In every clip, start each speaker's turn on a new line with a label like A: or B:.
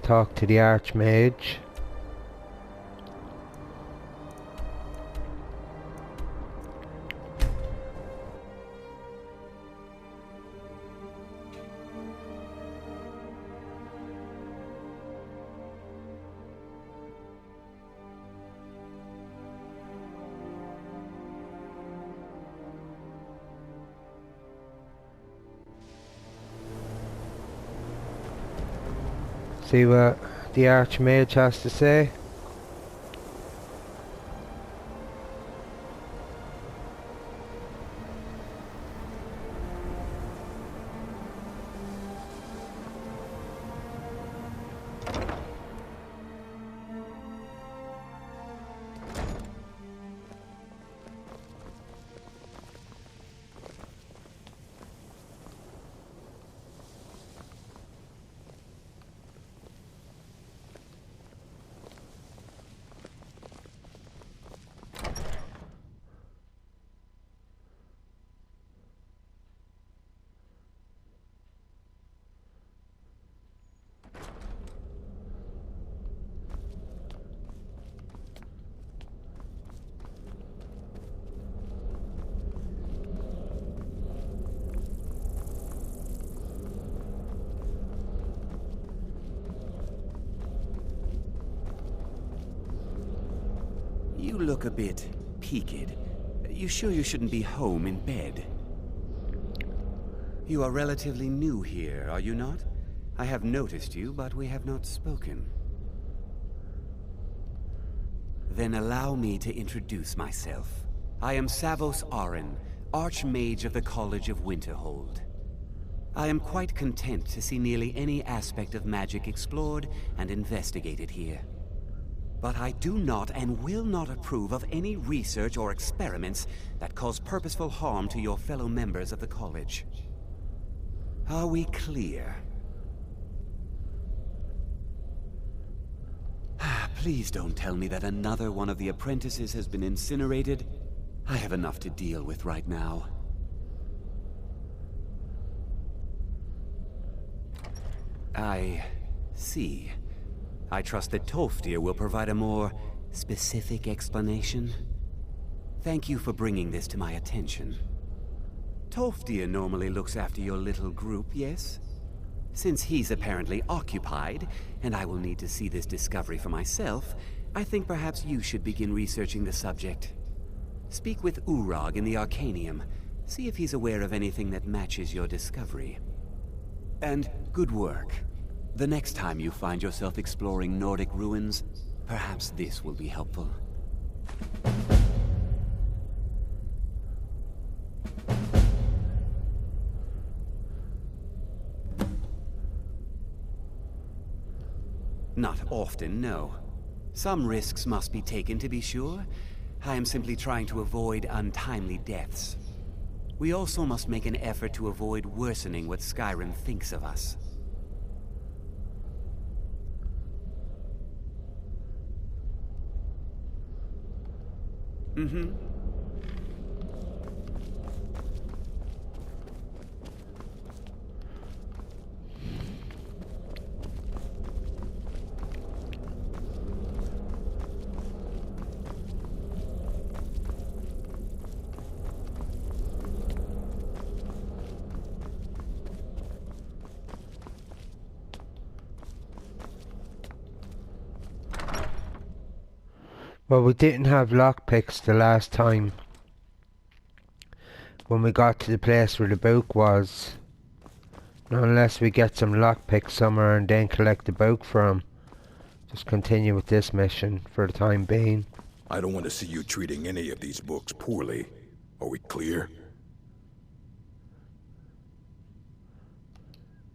A: talk to the Archmage. See what the Archmage has to say.
B: You look a bit peaked. You sure you shouldn't be home in bed? You are relatively new here, are you not? I have noticed you, but we have not spoken. Then allow me to introduce myself. I am Savos Arin, Archmage of the College of Winterhold. I am quite content to see nearly any aspect of magic explored and investigated here. But I do not and will not approve of any research or experiments that cause purposeful harm to your fellow members of the college. Are we clear? Please don't tell me that another one of the apprentices has been incinerated. I have enough to deal with right now. I see. I trust that Tolfdir will provide a more specific explanation. Thank you for bringing this to my attention. Tolfdir normally looks after your little group, yes? Since he's apparently occupied, and I will need to see this discovery for myself, I think perhaps you should begin researching the subject. Speak with Urag in the Arcanium. See if he's aware of anything that matches your discovery. And good work. The next time you find yourself exploring Nordic ruins, perhaps this will be helpful. Not often, no. Some risks must be taken, to be sure. I am simply trying to avoid untimely deaths. We also must make an effort to avoid worsening what Skyrim thinks of us. Mm-hmm.
A: Well, we didn't have lockpicks the last time when we got to the place where the book was. Unless we get some lockpicks somewhere and then collect the book from. Just continue with this mission for the time being.
C: I don't want to see you treating any of these books poorly. Are we clear?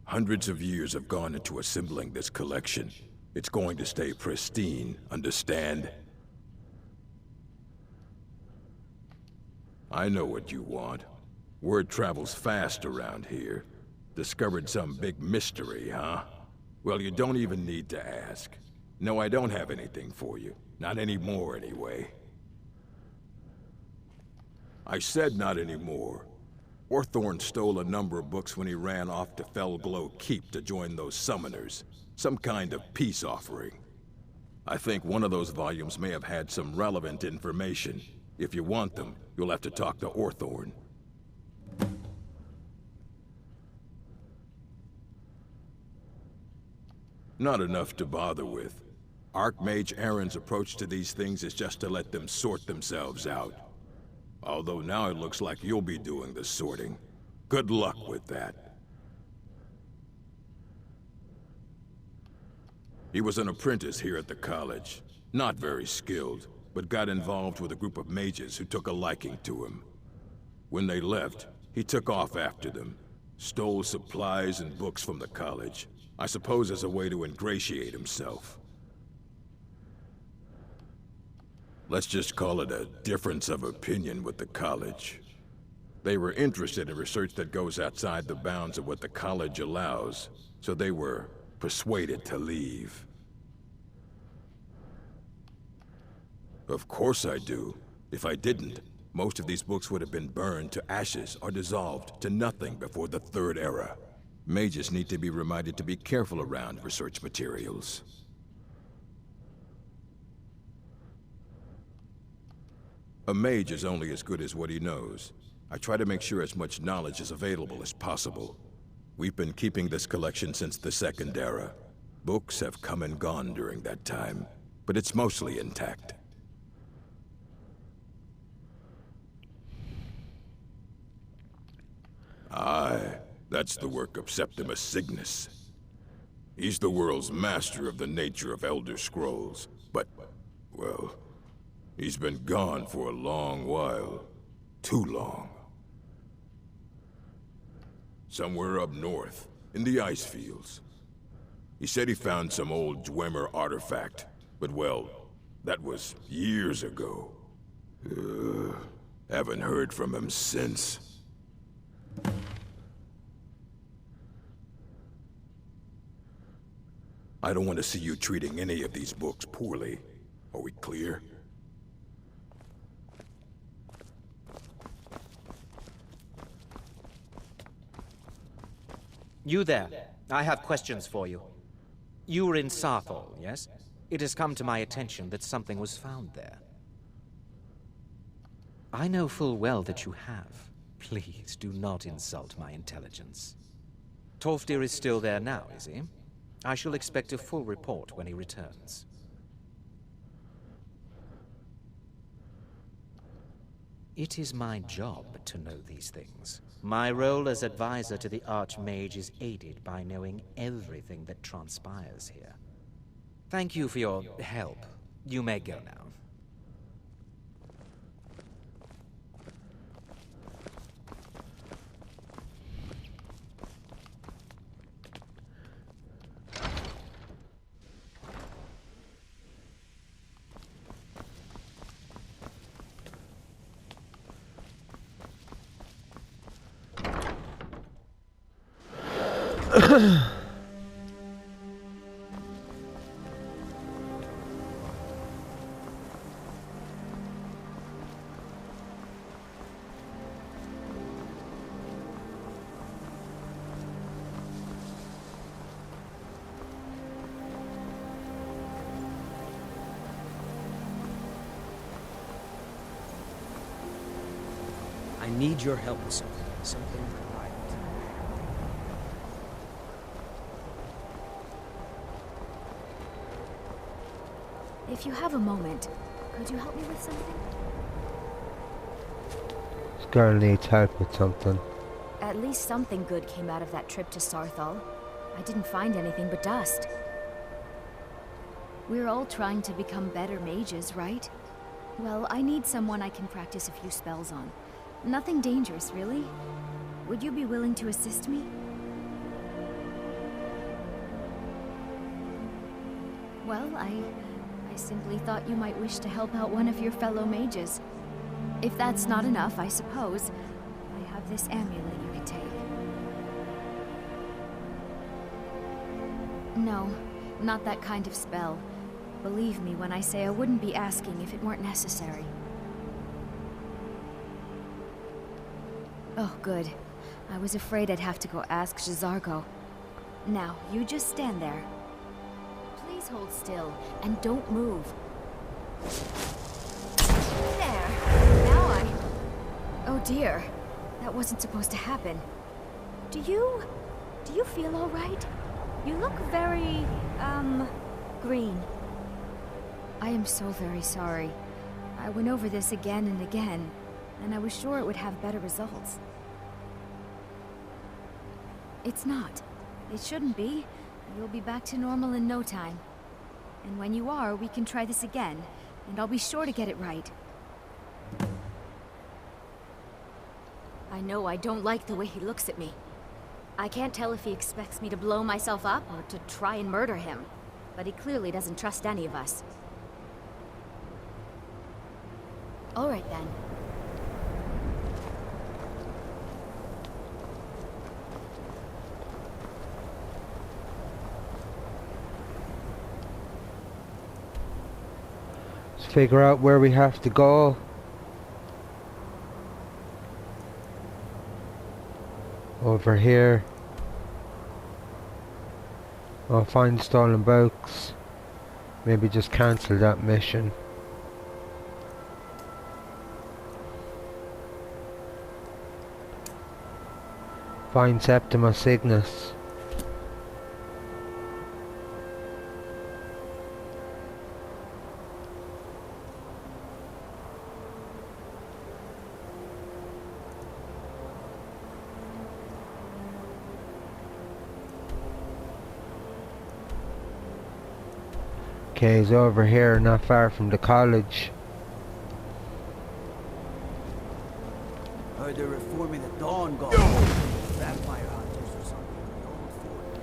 C: Hundreds of years have gone into assembling this collection. It's going to stay pristine, understand? I know what you want. Word travels fast around here. Discovered some big mystery, huh? Well, you don't even need to ask. No, I don't have anything for you. Not anymore, anyway. I said not anymore. Orthorn stole a number of books when he ran off to Felglow Keep to join those summoners. Some kind of peace offering. I think one of those volumes may have had some relevant information. If you want them, you'll have to talk to Orthorn. Not enough to bother with. Archmage Aaron's approach to these things is just to let them sort themselves out. Although now it looks like you'll be doing the sorting. Good luck with that. He was an apprentice here at the college. Not very skilled, but got involved with a group of mages who took a liking to him. When they left, he took off after them. Stole supplies and books from the college. I suppose as a way to ingratiate himself. Let's just call it a difference of opinion with the college. They were interested in research that goes outside the bounds of what the college allows, so they were persuaded to leave. Of course I do. If I didn't, most of these books would have been burned to ashes or dissolved to nothing before the Third Era. Mages need to be reminded to be careful around research materials. A mage is only as good as what he knows. I try to make sure as much knowledge is available as possible. We've been keeping this collection since the Second Era. Books have come and gone during that time, but it's mostly intact. Aye, that's the work of Septimus Cygnus. He's the world's master of the nature of Elder Scrolls, but, well, he's been gone for a long while. Too long. Somewhere up north, in the ice fields. He said he found some old Dwemer artifact, but well, that was years ago. Haven't heard from him since. I don't want to see you treating any of these books poorly. Are we clear?
D: You there. I have questions for you. You were in Sarthal, yes? It has come to my attention that something was found there. I know full well that you have. Please do not insult my intelligence. Tolfdir is still there now, is he? I shall expect a full report when he returns. It is my job to know these things. My role as advisor to the Archmage is aided by knowing everything that transpires here. Thank you for your help. You may go now.
E: I need your help with something. Something right.
F: If you have a moment, could you help me with something?
A: This girl needs help with something.
F: At least something good came out of that trip to Sarthal. I didn't find anything but dust. We're all trying to become better mages, right? Well, I need someone I can practice a few spells on. Nothing dangerous, really. Would you be willing to assist me? Well, I simply thought you might wish to help out one of your fellow mages. If that's not enough, I suppose, I have this amulet you could take. No, not that kind of spell. Believe me when I say I wouldn't be asking if it weren't necessary. Oh, good. I was afraid I'd have to go ask J'zargo. Now, you just stand there. Please hold still, and don't move. There. Now Oh dear. That wasn't supposed to happen. Do you feel all right? You look very, green. I am so very sorry. I went over this again and again, and I was sure it would have better results. It's not. It shouldn't be. You'll be back to normal in no time. And when you are, we can try this again, and I'll be sure to get it right. I know I don't like the way he looks at me. I can't tell if he expects me to blow myself up or to try and murder him, but he clearly doesn't trust any of us. All right then.
A: Let's figure out where we have to go. Over here. I'll find stolen books. Maybe just cancel that mission. Find Septima Cygnus. Okay, he's over here, not far from the college.
G: Heard they're reforming the Dawn Guard. Vampire hunters or something. The old fort.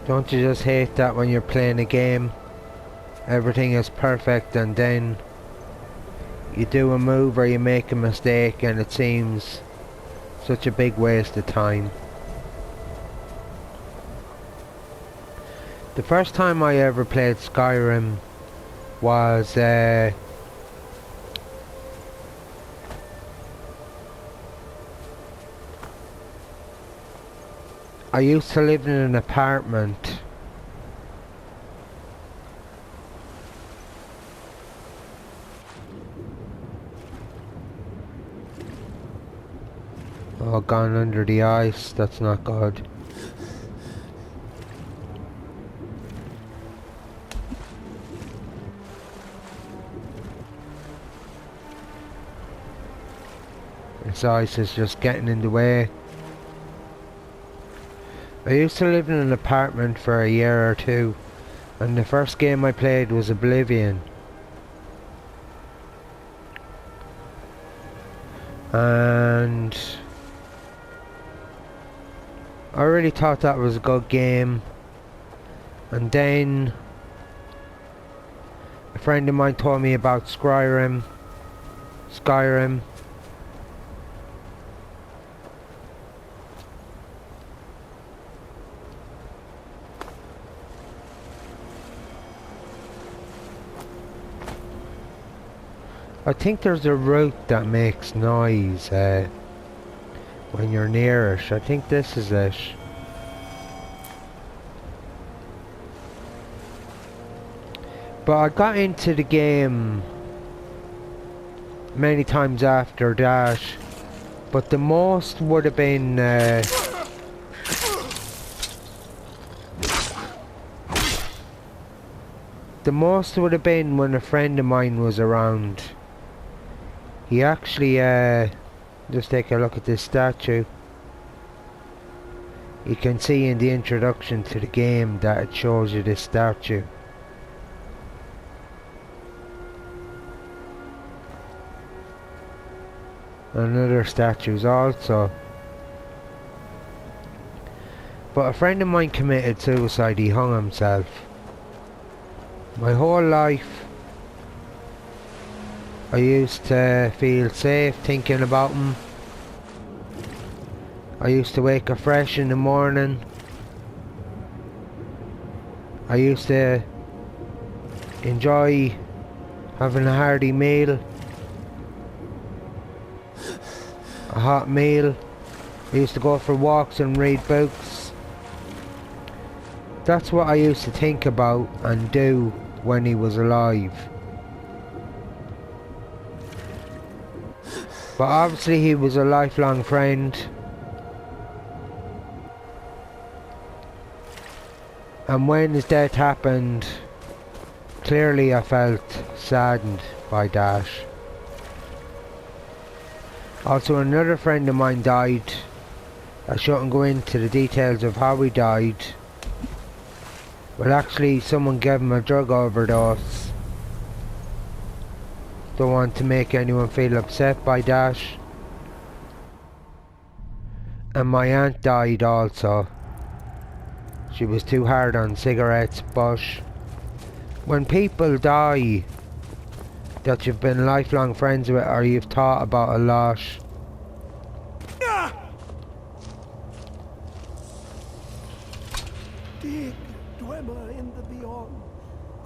A: Don't you just hate that when you're playing a game? Everything is perfect and then you do a move or you make a mistake and it seems such a big waste of time. The first time I ever played Skyrim was I used to live in an apartment. Oh, gone under the ice. That's not good. This ice is just getting in the way. I used to live in an apartment for a year or two, and the first game I played was Oblivion. And I really thought that was a good game, and then a friend of mine told me about Skyrim. I think there's a route that makes noise when you're near it. I think this is it. But I got into the game many times after that. But the most would have been when a friend of mine was around. He actually, just take a look at this statue. You can see in the introduction to the game that it shows you this statue. And other statues also. But a friend of mine committed suicide. He hung himself. My whole life I used to feel safe thinking about him. I used to wake up fresh in the morning. I used to enjoy having a hearty meal, a hot meal. He used to go for walks and read books. That's what I used to think about and do when he was alive. But obviously he was a lifelong friend. And when his death happened, clearly I felt saddened by that. Also, another friend of mine died. I shouldn't go into the details of how he died. But actually someone gave him a drug overdose. Don't want to make anyone feel upset by that. And my aunt died also. She was too hard on cigarettes, but when people die that you've been lifelong friends with or you've thought about a lot,
G: Dig, Dwemer in the beyond.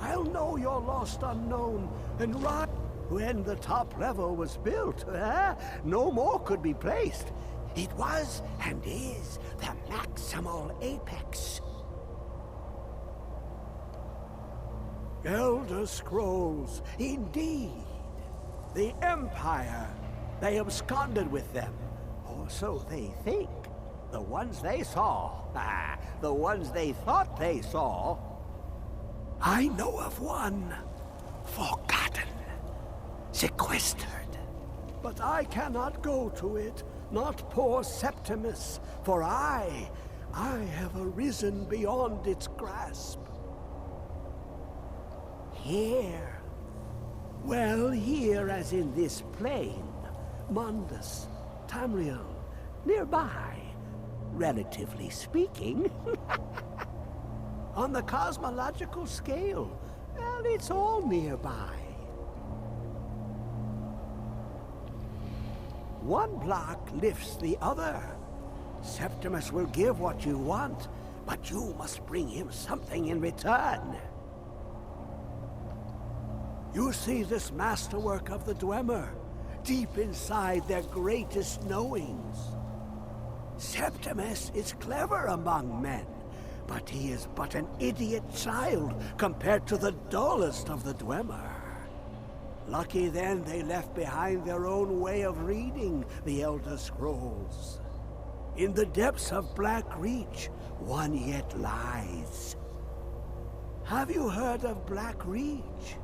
G: I'll know your lost unknown and right when the top level was built. No more could be placed. It was and is the maximal apex. Elder Scrolls, indeed. The Empire. They absconded with them. Or so they think. The ones they saw. The ones they thought they saw. I know of one. Forgotten. Sequestered. But I cannot go to it. Not poor Septimus. For I have arisen beyond its grasp. Here. Well, here as in this plain. Mundus, Tamriel, nearby, relatively speaking. On the cosmological scale, well, it's all nearby. One block lifts the other. Septimus will give what you want, but you must bring him something in return. You see this masterwork of the Dwemer, deep inside their greatest knowings. Septimus is clever among men, but he is but an idiot child compared to the dullest of the Dwemer. Lucky then they left behind their own way of reading the Elder Scrolls. In the depths of Black Reach, one yet lies. Have you heard of Black Reach?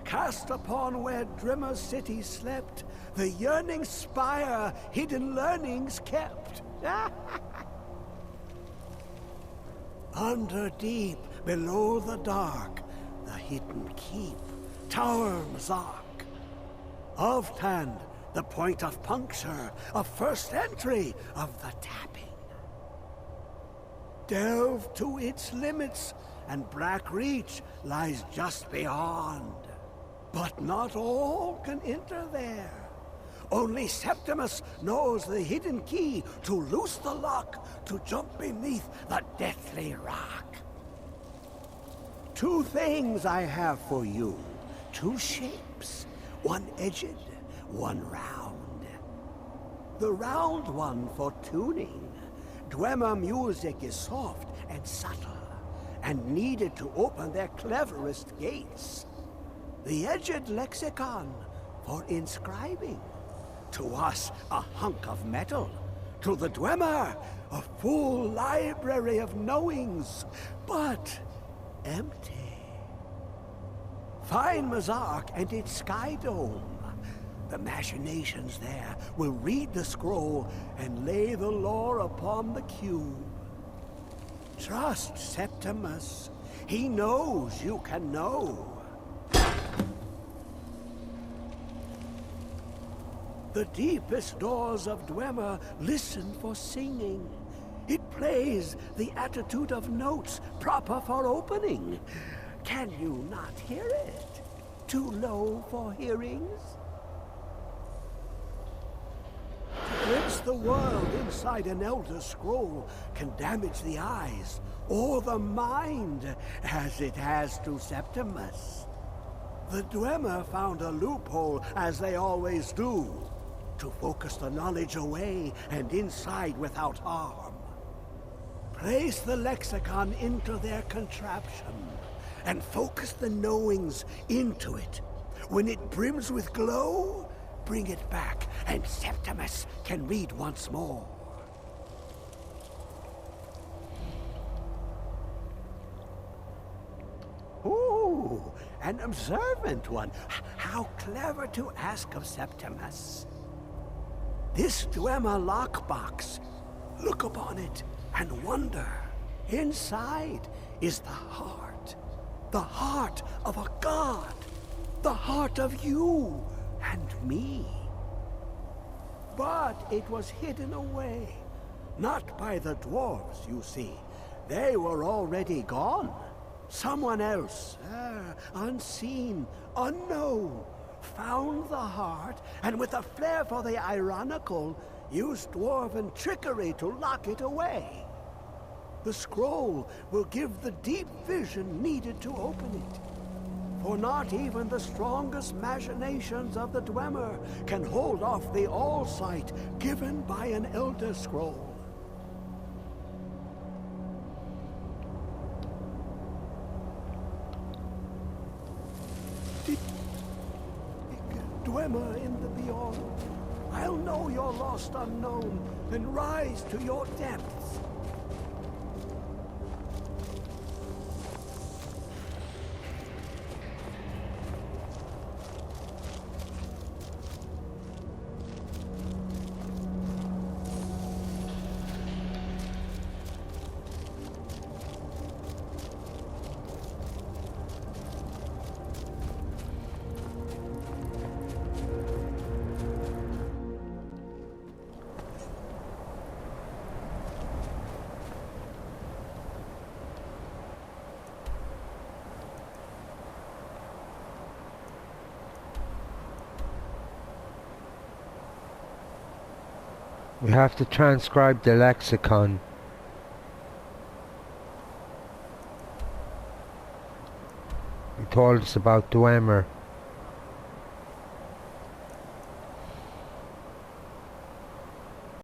G: Cast upon where Drimmer City slept, the yearning spire hidden learnings kept. Under deep, below the dark, the hidden keep, Tower Mazark. Of Tand, the point of puncture, of first entry of the tapping. Delve to its limits, and Black Reach lies just beyond. But not all can enter there. Only Septimus knows the hidden key to loose the lock, to jump beneath the deathly rock. Two things I have for you. Two shapes. One edged, one round. The round one for tuning. Dwemer music is soft and subtle, and needed to open their cleverest gates. The edged lexicon for inscribing. To us, a hunk of metal. To the Dwemer, a full library of knowings, but empty. Find Mazark and its sky dome. The machinations there will read the scroll and lay the lore upon the cube. Trust Septimus. He knows you can know. The deepest doors of Dwemer listen for singing. It plays the attitude of notes proper for opening. Can you not hear it? Too low for hearings? To glimpse the world inside an Elder Scroll can damage the eyes or the mind, as it has to Septimus. The Dwemer found a loophole, as they always do, to focus the knowledge away and inside without harm. Place the lexicon into their contraption, and focus the knowings into it. When it brims with glow, bring it back, and Septimus can read once more. Ooh, an observant one. How clever to ask of Septimus. This Dwemer lockbox. Look upon it and wonder. Inside is the heart. The heart of a god. The heart of you and me. But it was hidden away. Not by the dwarves, you see. They were already gone. Someone else, unseen, unknown, found the heart, and with a flair for the ironical, used dwarven trickery to lock it away. The scroll will give the deep vision needed to open it. For not even the strongest machinations of the Dwemer can hold off the all-sight given by an Elder Scroll. Dwemer in the beyond, I'll know your lost unknown, and rise to your depths.
A: We have to transcribe the lexicon. He told us about Dwemer.